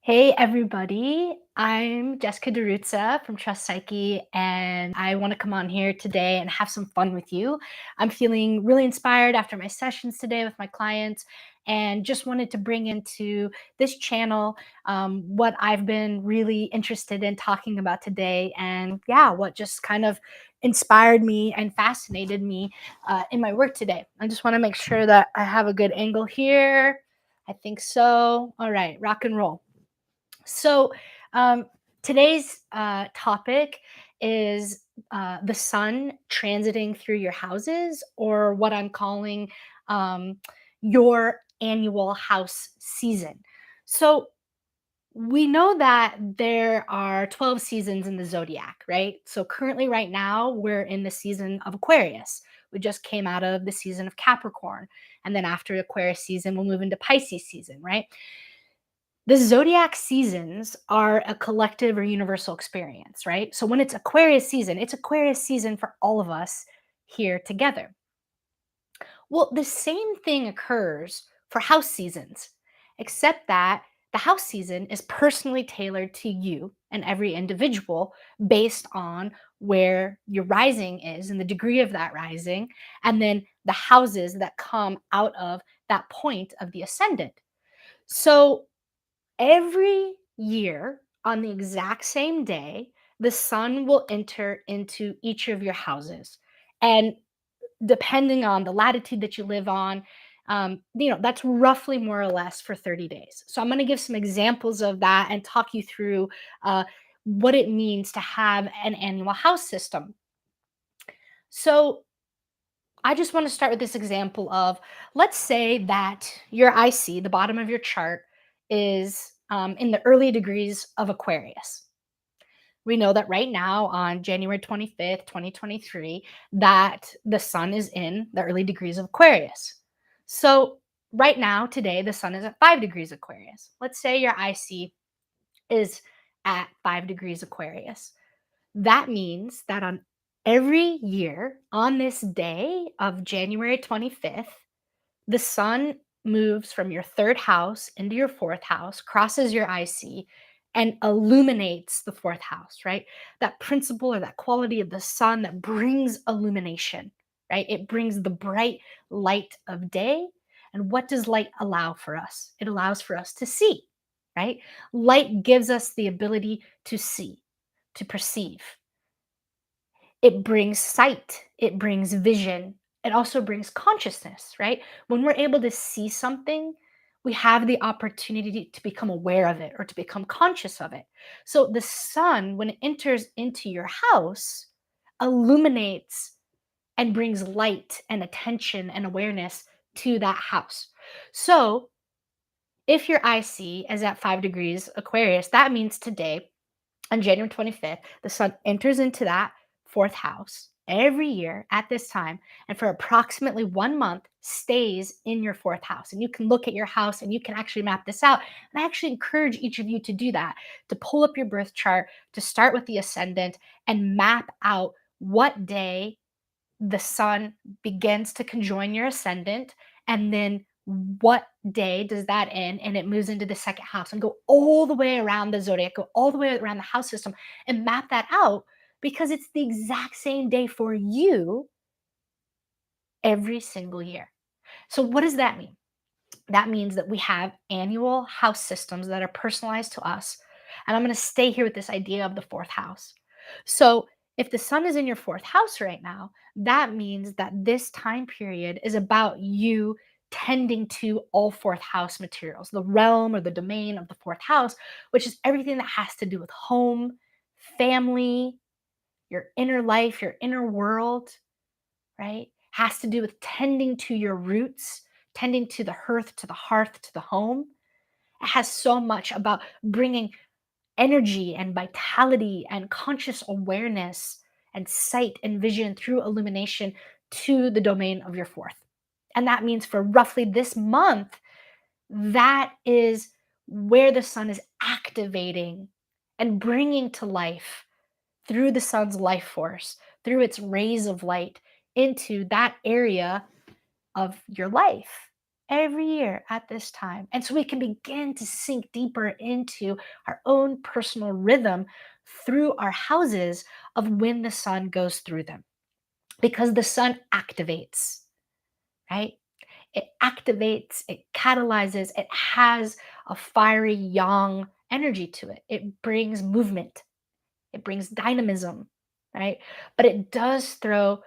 Hey everybody, I'm Jessica DiRuzza from Trust Psyche, and I want to come on here today and have some fun with you. I'm feeling really inspired after my sessions today with my clients, and just wanted to bring into this channel what I've been really interested in talking about today, and yeah, what just kind of inspired me and fascinated me in my work today. I just want to make sure that I have a good angle here. I think so. All right, rock and roll. So, um, today's topic is the sun transiting through your houses, or what I'm calling um, your annual house season. So, we know that there are 12 seasons in the zodiac, right? So, currently, right now, we're in the season of Aquarius. We just came out of the season of Capricorn. And then after Aquarius season, we'll move into Pisces season, right? The zodiac seasons are a collective or universal experience, right? So when it's Aquarius season for all of us here together. Well, the same thing occurs for house seasons, except that the house season is personally tailored to you and every individual based on where your rising is and the degree of that rising, and then the houses that come out of that point of the ascendant. So every year on the exact same day, the sun will enter into each of your houses. And depending on the latitude that you live on, that's roughly more or less for 30 days. So I'm going to give some examples of that and talk you through what it means to have an annual house system. So I just want to start with this example of, let's say that your IC, the bottom of your chart, is in the early degrees of Aquarius. We know that right now on January 25th, 2023, that the sun is in the early degrees of Aquarius. So right now, today, the sun is at 5 degrees Aquarius. Let's say your IC is at 5 degrees Aquarius. That means that on every year on this day of January 25th, the sun moves from your third house into your fourth house, crosses your IC, and illuminates the fourth house, right? That principle or that quality of the sun that brings illumination, right? It brings the bright light of day. And what does light allow for us? It allows for us to see, right? Light gives us the ability to see, to perceive. It brings sight, it brings vision, it also brings consciousness, right? When we're able to see something, we have the opportunity to become aware of it or to become conscious of it. So the sun, when it enters into your house, illuminates and brings light and attention and awareness to that house. So if your IC is at 5 degrees Aquarius, that means today on January 25th, the sun enters into that fourth house every year at this time, and for approximately 1 month stays in your fourth house. And you can look at your house and you can actually map this out. And I actually encourage each of you to do that, to pull up your birth chart, to start with the ascendant and map out what day the sun begins to conjoin your ascendant, and then what day does that end and it moves into the second house, and go all the way around the zodiac, go all the way around the house system and map that out, because it's the exact same day for you every single year. So what does that mean? That means that we have annual house systems that are personalized to us. And I'm going to stay here with this idea of the fourth house. So, if the sun is in your fourth house right now, that means that this time period is about you tending to all fourth house materials, the realm or the domain of the fourth house, which is everything that has to do with home, family, your inner life, your inner world, right? Has to do with tending to your roots, tending to the hearth, to the hearth, to the home. It has so much about bringing energy and vitality and conscious awareness and sight and vision through illumination to the domain of your fourth. And that means for roughly this month, that is where the sun is activating and bringing to life through the sun's life force, through its rays of light into that area of your life. every year at this time. And so we can begin to sink deeper into our own personal rhythm through our houses of when the sun goes through them, because the sun activates, right? It activates, it catalyzes, it has a fiery yang energy to it. It brings movement, it brings dynamism, right? But it does throw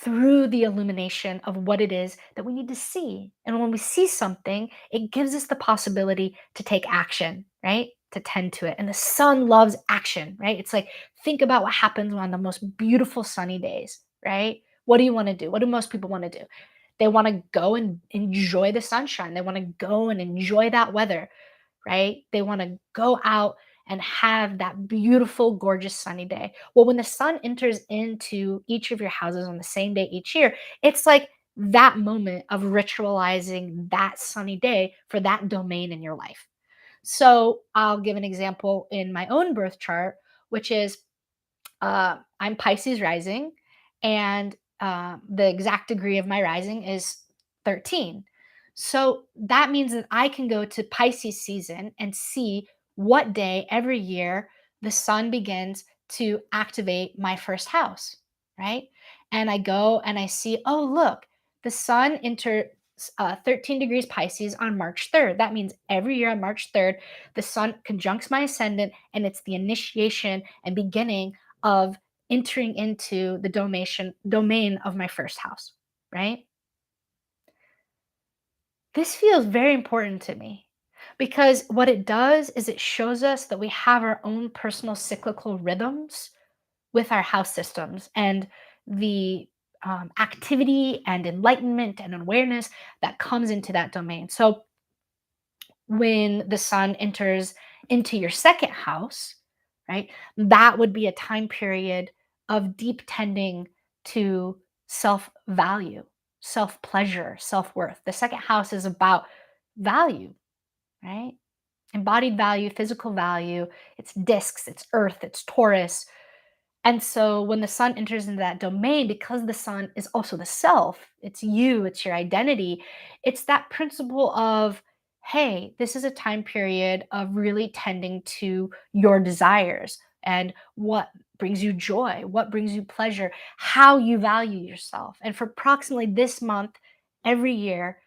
through the illumination of what it is that we need to see. And when we see something, it gives us the possibility to take action, right? To tend to it. And the sun loves action, right? It's like, think about what happens on the most beautiful sunny days, right? What do you want to do? What do most people want to do? They want to go and enjoy the sunshine. They want to go and enjoy that weather, right? They want to go out and have that beautiful, gorgeous sunny day. Well, when the sun enters into each of your houses on the same day each year, it's like that moment of ritualizing that sunny day for that domain in your life. So I'll give an example in my own birth chart, which is I'm Pisces rising, and the exact degree of my rising is 13. So that means that I can go to Pisces season and see what day every year the sun begins to activate my first house, right? And I go and I see, oh, look, the sun enters 13 degrees Pisces on March 3rd. That means every year on March 3rd, the sun conjuncts my ascendant, and it's the initiation and beginning of entering into the domain of my first house, right? This feels very important to me because what it does is it shows us that we have our own personal cyclical rhythms with our house systems and the activity and enlightenment and awareness that comes into that domain. So when the sun enters into your second house, right, that would be a time period of deep tending to self value, self pleasure, self worth. The second house is about value, right? Embodied value, physical value. It's discs, it's earth, it's Taurus, and so when the sun enters into that domain, because the sun is also the self, it's you, it's your identity, it's that principle of, hey, this is a time period of really tending to your desires and what brings you joy, what brings you pleasure, how you value yourself. And for approximately this month, every year,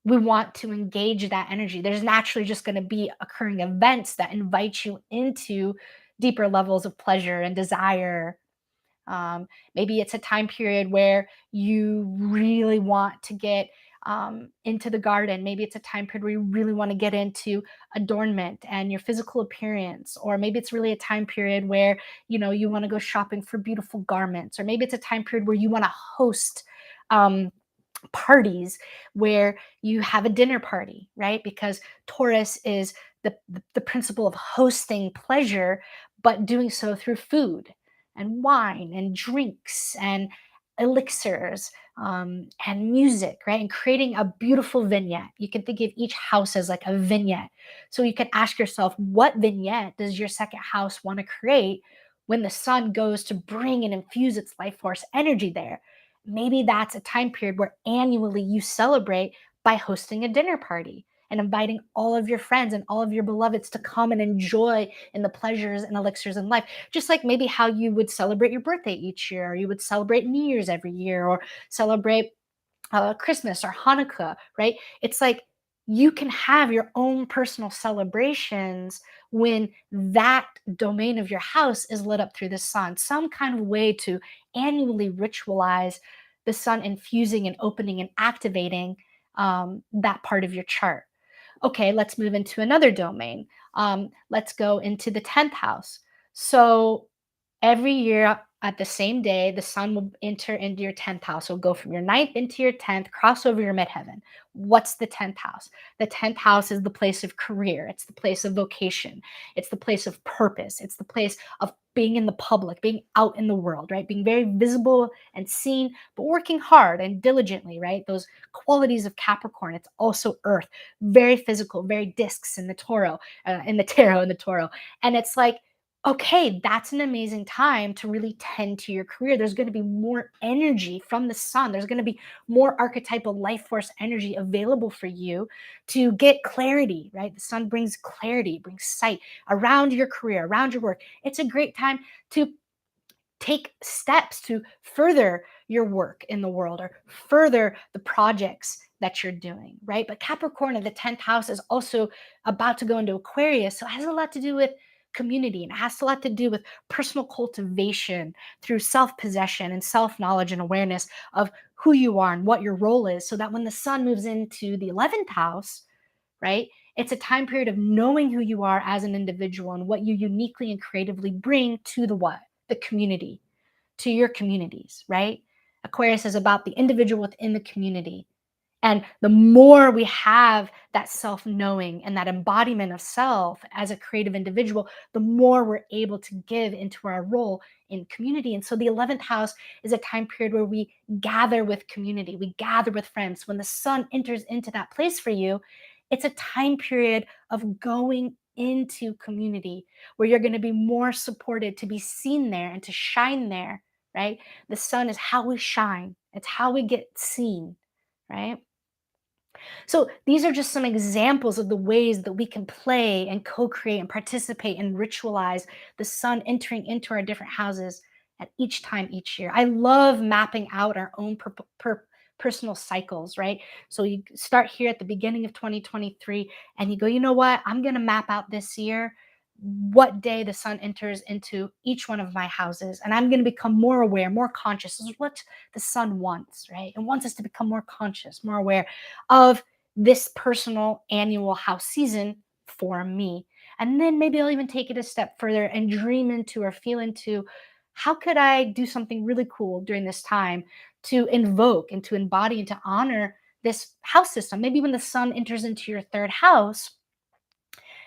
we want to engage that energy. There's naturally just going to be occurring events that invite you into deeper levels of pleasure and desire. Maybe it's a time period where you really want to get into the garden. Maybe it's a time period where you really want to get into adornment and your physical appearance. Or maybe it's really a time period where you want to go shopping for beautiful garments. Or maybe it's a time period where you want to host um, parties where you have a dinner party, right? Because Taurus is the principle of hosting pleasure, but doing so through food and wine and drinks and elixirs, and music, right? And creating a beautiful vignette. You can think of each house as like a vignette. So you can ask yourself, what vignette does your second house want to create when the sun goes to bring and infuse its life force energy there? Maybe that's a time period where annually you celebrate by hosting a dinner party and inviting all of your friends and all of your beloveds to come and enjoy in the pleasures and elixirs in life. Just like maybe how you would celebrate your birthday each year, or you would celebrate New Year's every year, or celebrate Christmas or Hanukkah, right? It's like you can have your own personal celebrations when that domain of your house is lit up through the sun. Some kind of way to annually ritualize the sun infusing and opening and activating that part of your chart. Okay, let's move into another domain. Let's go into the 10th house. So every year at the same day, the sun will enter into your 10th house. It'll go from your ninth into your 10th, cross over your midheaven. What's the 10th house? The 10th house is the place of career. It's the place of vocation. It's the place of purpose. It's the place of being in the public, being out in the world, right? Being very visible and seen, but working hard and diligently, right? Those qualities of Capricorn. It's also earth, very physical, very discs in the Toro, in the tarot, in the Toro. And it's like, okay, that's an amazing time to really tend to your career. There's going to be more energy from the sun. There's going to be more archetypal life force energy available for you to get clarity, right? The sun brings clarity, brings sight around your career, around your work. It's a great time to take steps to further your work in the world or further the projects that you're doing, right? But Capricorn in the 10th house is also about to go into Aquarius. So it has a lot to do with community and it has a lot to do with personal cultivation through self possession and self knowledge and awareness of who you are and what your role is. So that when the sun moves into the 11th house, right? It's a time period of knowing who you are as an individual and what you uniquely and creatively bring to the what? The community, to your communities, right? Aquarius is about the individual within the community. And the more we have that self knowing and that embodiment of self as a creative individual, the more we're able to give into our role in community. And so the 11th house is a time period where we gather with community, we gather with friends. When the sun enters into that place for you, it's a time period of going into community where you're going to be more supported to be seen there and to shine there, right? The sun is how we shine, it's how we get seen, right? So these are just some examples of the ways that we can play and co-create and participate and ritualize the sun entering into our different houses at each time each year. I love mapping out our own personal cycles, right? So you start here at the beginning of 2023 and you go, you know what? I'm going to map out this year what day the sun enters into each one of my houses. And I'm going to become more aware, more conscious. This is what the sun wants, right? It wants us to become more conscious, more aware of this personal annual house season for me. And then maybe I'll even take it a step further and dream into or feel into how could I do something really cool during this time to invoke and to embody and to honor this house system. Maybe when the sun enters into your third house,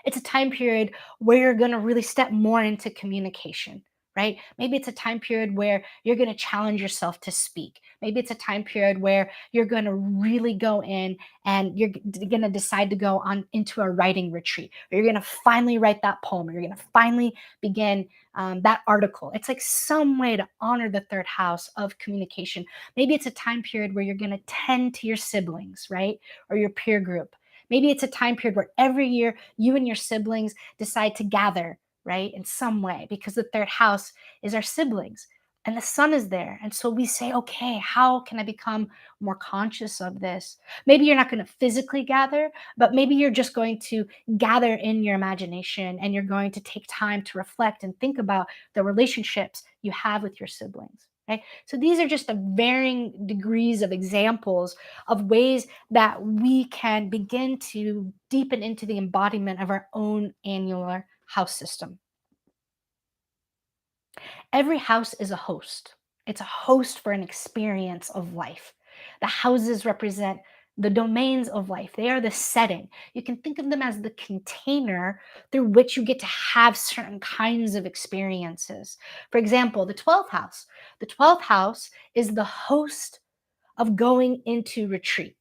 it's a time period where you're going to really step more into communication, right? Maybe it's a time period where you're going to challenge yourself to speak. Maybe it's a time period where you're going to really go in and you're going to decide to go on into a writing retreat, or you're going to finally write that poem, or you're going to finally begin that article. It's like some way to honor the third house of communication. Maybe it's a time period where you're going to tend to your siblings, right? Or your peer group. Maybe it's a time period where every year you and your siblings decide to gather, right, in some way, because the third house is our siblings and the sun is there. And so we say, okay, how can I become more conscious of this? Maybe you're not going to physically gather, but maybe you're just going to gather in your imagination and you're going to take time to reflect and think about the relationships you have with your siblings. Right? So these are just the varying degrees of examples of ways that we can begin to deepen into the embodiment of our own annular house system. Every house is a host. It's a host for an experience of life. The houses represent the domains of life. They are the setting. You can think of them as the container through which you get to have certain kinds of experiences. For example, the 12th house. The 12th house is the host of going into retreat.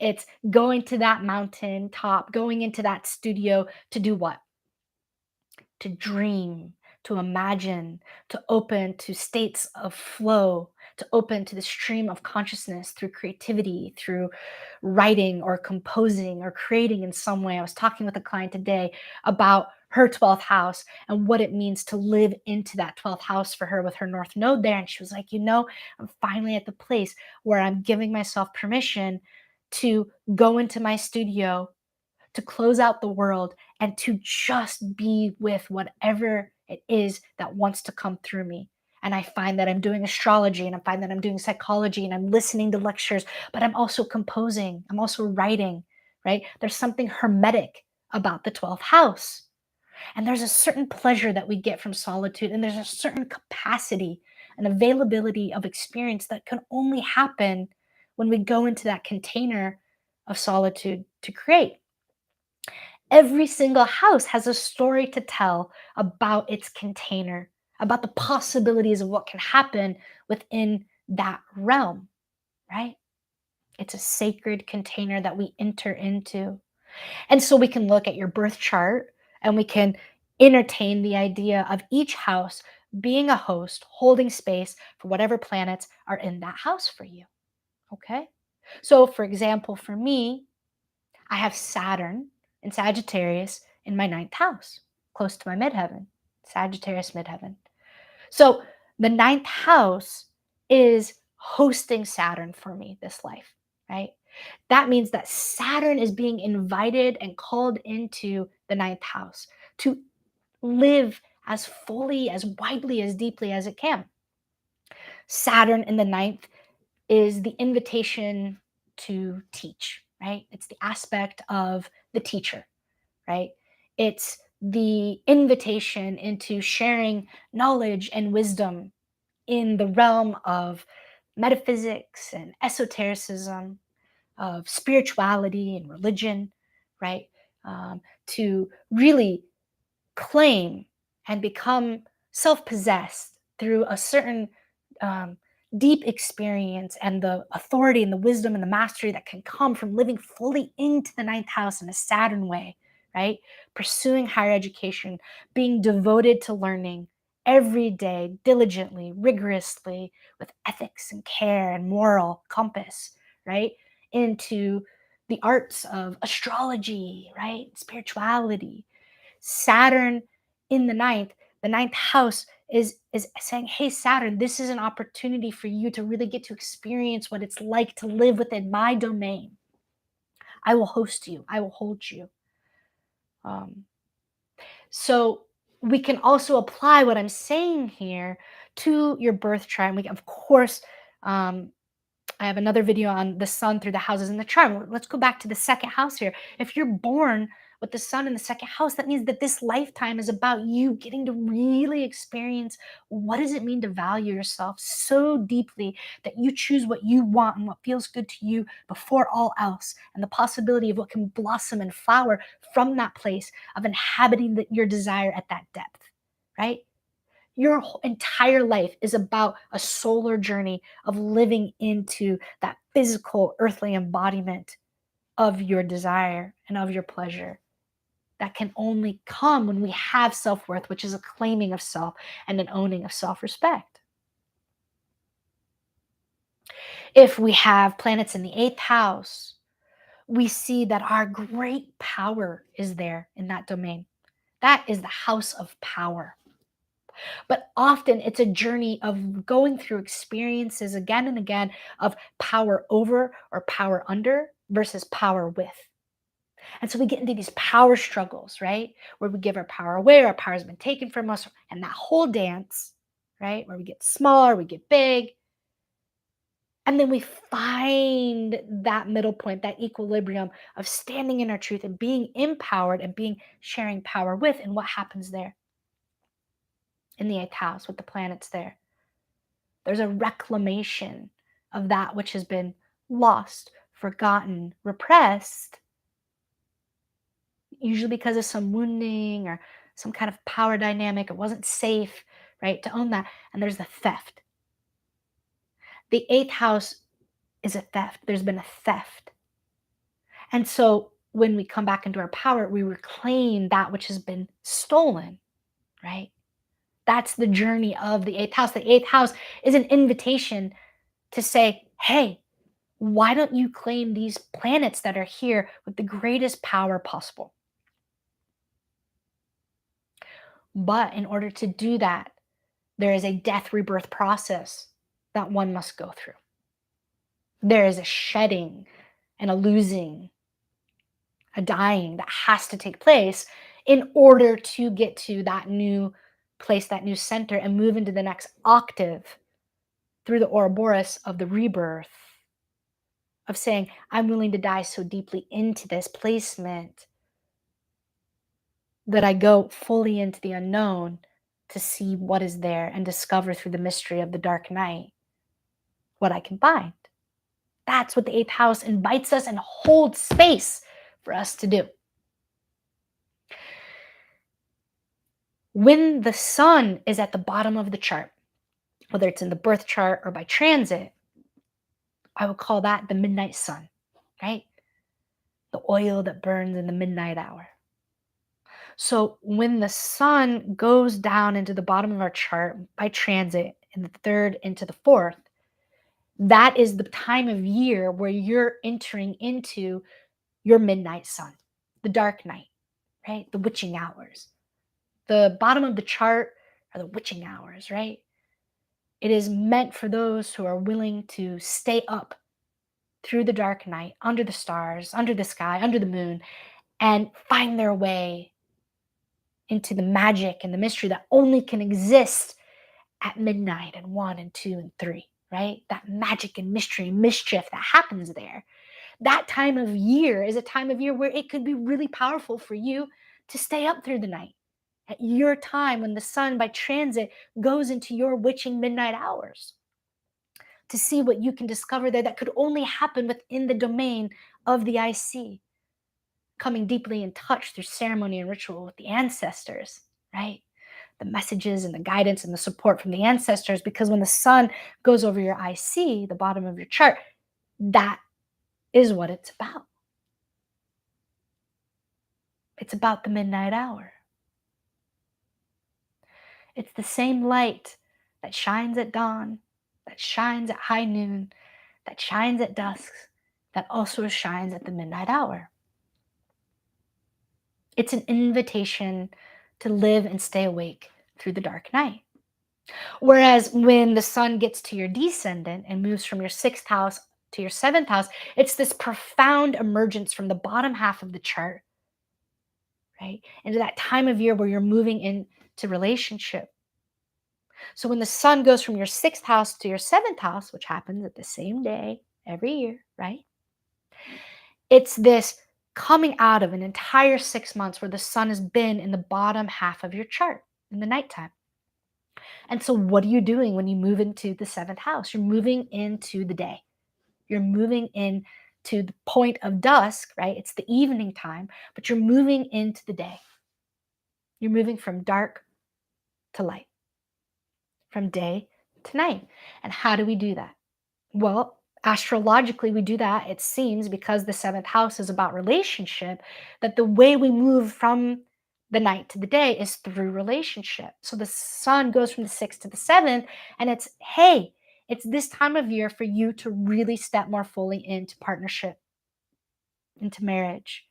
It's going to that mountain top, going into that studio to do what? To dream, to imagine, to open to states of flow, to open to the stream of consciousness through creativity, through writing or composing or creating in some way. I was talking with a client today about her 12th house and what it means to live into that 12th house for her with her North Node there. And she was like, I'm finally at the place where I'm giving myself permission to go into my studio, to close out the world, and to just be with whatever it is that wants to come through me. And I find that I'm doing astrology and I find that I'm doing psychology and I'm listening to lectures, but I'm also composing, I'm also writing, right? There's something hermetic about the 12th house. And there's a certain pleasure that we get from solitude, and there's a certain capacity and availability of experience that can only happen when we go into that container of solitude to create. Every single house has a story to tell about its container, about the possibilities of what can happen within that realm, right? It's a sacred container that we enter into. And so we can look at your birth chart and we can entertain the idea of each house being a host, holding space for whatever planets are in that house for you. Okay. So, for example, for me, I have Saturn in Sagittarius in my ninth house, close to my midheaven, Sagittarius midheaven. So, the ninth house is hosting Saturn for me this life, right? That means that Saturn is being invited and called into the ninth house to live as fully, as widely, as deeply as it can. Saturn in the ninth is the invitation to teach, right? It's the aspect of the teacher, right? It's the invitation into sharing knowledge and wisdom in the realm of metaphysics and esotericism, of spirituality and religion, right? To really claim and become self possessed through a certain um, deep experience and the authority and the wisdom and the mastery that can come from living fully into the ninth house in a Saturn way, right? Pursuing higher education, being devoted to learning every day, diligently, rigorously, with ethics and care and moral compass, right? Into the arts of astrology, right? Spirituality. Saturn in the ninth house is saying, hey Saturn, this is an opportunity for you to really get to experience what it's like to live within my domain. I will host you, I will hold you. um, so we can also apply what I'm saying here to your birth chart. And we, of course, um, I have another video on the sun through the houses in the chart. Let's go back to the second house here. If you're born with the sun in the second house, that means that this lifetime is about you getting to really experience what does it mean to value yourself so deeply that you choose what you want and what feels good to you before all else, and the possibility of what can blossom and flower from that place of inhabiting your desire at that depth, right? Your entire life is about a solar journey of living into that physical earthly embodiment of your desire and of your pleasure that can only come when we have self-worth, which is a claiming of self and an owning of self-respect. If we have planets in the eighth house, we see that our great power is there in that domain. That is the house of power. But often it's a journey of going through experiences again and again of power over or power under versus power with. And so we get into these power struggles, right? Where we give our power away, our power has been taken from us, and that whole dance, right? Where we get smaller, we get big. And then we find that middle point, that equilibrium of standing in our truth and being empowered and being sharing power with. And what happens there in the eighth house with the planets there? There's a reclamation of that which has been lost, forgotten, repressed, usually because of some wounding or some kind of power dynamic. It wasn't safe, right, to own that. And there's the theft. The eighth house is a theft. There's been a theft. And so when we come back into our power, we reclaim that which has been stolen, right? That's the journey of the eighth house. The eighth house is an invitation to say, hey, why don't you claim these planets that are here with the greatest power possible? But in order to do that, there is a death rebirth process that one must go through. There is a shedding and a losing, a dying that has to take place in order to get to that new place, that new center, and move into the next octave through the Ouroboros of the rebirth, of saying, I'm willing to die so deeply into this placement that I go fully into the unknown to see what is there and discover through the mystery of the dark night what I can find. That's what the eighth house invites us and holds space for us to do. When the sun is at the bottom of the chart, whether it's in the birth chart or by transit, I would call that the midnight sun, right? The oil that burns in the midnight hour. So when the sun goes down into the bottom of our chart by transit in the third into the fourth, that is the time of year where you're entering into your midnight sun, the dark night, right? The witching hours. The bottom of the chart are the witching hours, right? It is meant for those who are willing to stay up through the dark night, under the stars, under the sky, under the moon, and find their way into the magic and the mystery that only can exist at midnight and 1 and 2 and 3, right? That magic and mystery and mischief that happens there. That time of year is a time of year where it could be really powerful for you to stay up through the night at your time when the sun by transit goes into your witching midnight hours, to see what you can discover there that could only happen within the domain of the IC, coming deeply in touch through ceremony and ritual with the ancestors, right? The messages and the guidance and the support from the ancestors, because when the sun goes over your IC, the bottom of your chart, that is what it's about. It's about the midnight hour. It's the same light that shines at dawn, that shines at high noon, that shines at dusk, that also shines at the midnight hour. It's an invitation to live and stay awake through the dark night. Whereas when the sun gets to your descendant and moves from your sixth house to your seventh house, it's this profound emergence from the bottom half of the chart, right? Into that time of year where you're moving into relationship. So when the sun goes from your sixth house to your seventh house, which happens at the same day every year, right? It's this coming out of an entire 6 months where the sun has been in the bottom half of your chart in the nighttime. And so, what are you doing when you move into the seventh house? You're moving into the day. You're moving into the point of dusk, right? It's the evening time, but you're moving into the day. You're moving from dark to light, from day to night. And how do we do that? Well, astrologically, we do that, it seems, because the seventh house is about relationship, that the way we move from the night to the day is through relationship. So the sun goes from the sixth to the seventh, and it's, hey, it's this time of year for you to really step more fully into partnership, into marriage,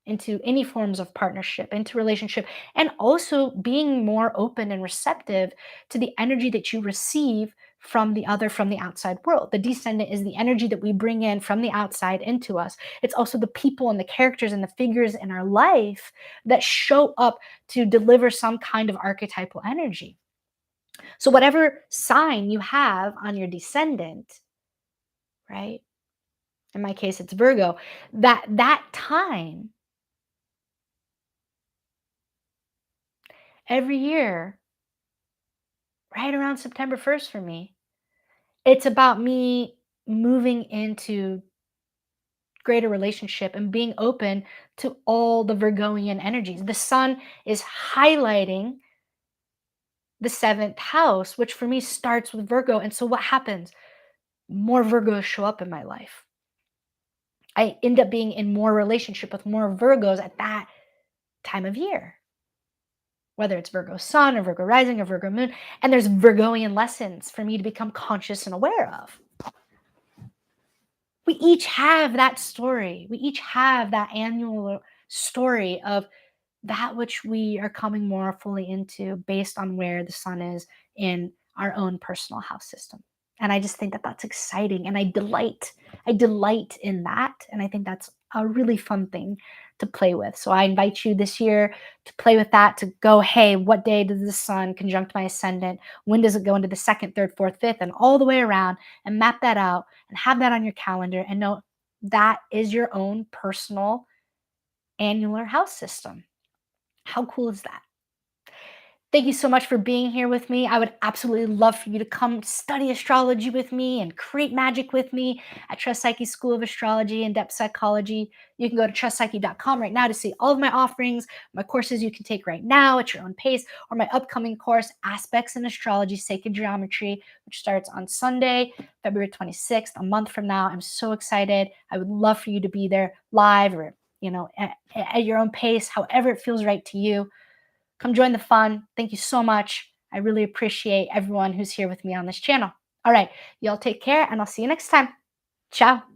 into any forms of partnership, into relationship, and also being more open and receptive to the energy that you receive from the other, from the outside world. The descendant is the energy that we bring in from the outside into us. It's also the people and the characters and the figures in our life that show up to deliver some kind of archetypal energy. So, whatever sign you have on your descendant, right? In my case, it's Virgo, that time every year right around September 1st for me. It's about me moving into greater relationship and being open to all the Virgoian energies. The sun is highlighting the seventh house, which for me starts with Virgo. And so what happens? More Virgos show up in my life. I end up being in more relationship with more Virgos at that time of year, whether it's Virgo sun or Virgo rising or Virgo moon. And there's Virgoian lessons for me to become conscious and aware of. We each have that story. We each have that annual story of that which we are coming more fully into based on where the sun is in our own personal house system. And I just think that that's exciting, and I delight in that, and I think that's a really fun thing to play with. So I invite you this year to play with that, to go, hey, what day does the sun conjunct my ascendant? When does it go into the second, third, fourth, fifth, and all the way around, and map that out and have that on your calendar and know that is your own personal annular house system. How cool is that? Thank you so much for being here with me. I would absolutely love for you to come study astrology with me and create magic with me at Trust Psyche School of Astrology and Depth Psychology. You can go to trustpsyche.com right now to see all of my offerings, my courses you can take right now at your own pace, or my upcoming course, Aspects in Astrology, Sacred Geometry, which starts on Sunday, February 26th, a month from now. I'm so excited. I would love for you to be there live or at your own pace, however it feels right to you. Come join the fun. Thank you so much. I really appreciate everyone who's here with me on this channel. All right, y'all take care, and I'll see you next time. Ciao.